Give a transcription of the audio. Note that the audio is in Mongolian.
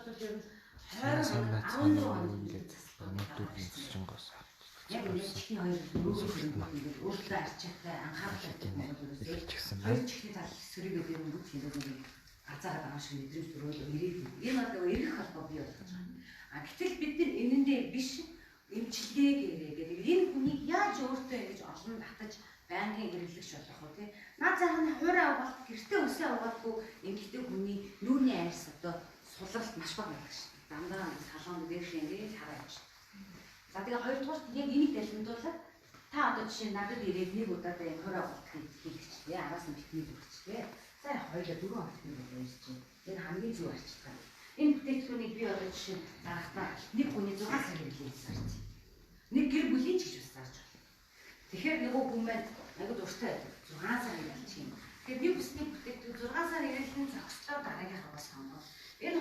бол ер нь санаа 20 цаана 14 онд ингээд өнөөдрийн зочингоос яг энэ чихний хоёр ингээд өөртөө арчаатай анхаарал хэлчихсэн хоёр байна. чихний тал сөрөг гэдэг юм бүгд хэлээд азаараа байгаа шиг мэдрэмж төрөөд ирээд энэ одоо эрэх холбоо бий болгож байгаа. А гэтэл бид нар энэндээ биш эмчилгээ гэдэг энэ хүнийг яаж өөртөө ингэж олон татаж байнгын хэрэглэгч болох вэ тий? Наад зах нь хуурай угаалт гэртээ өсөө угаалгүй эмэгтэй хүний нүүрний айрс одоо сулралт маш бага байдаг шүү дээ. Дандаа салон дээр шингээд хараач. За тэгээ хоёрдугаар яг энийг дэлгэмдүүлээд та одоо жишээ надад ирээд нэг удаадаа юм хуурай угаалт хийчихлээ. Араас нь битний өгчихлээ. За хоёулаа дөрөв хоногт нэг байж чинь. Энэ хамгийн зөв арчилгаа. Энэ бүтээгдэхүүнийг би одоо жишээ зарахтаа нэг хүний 6 сар хэрэглээд зарч. Нэг гэр бүлийн ч гэж бас зарж байна. Тэгэхээр нөгөө хүн маань агад уртай 6 сар ирэлчих юм. Тэгэхээр би бүсний бүтээгдэхүүн 6 сар ирэлтийн зохистой дараагийнхаа бас сонгоо. Энэ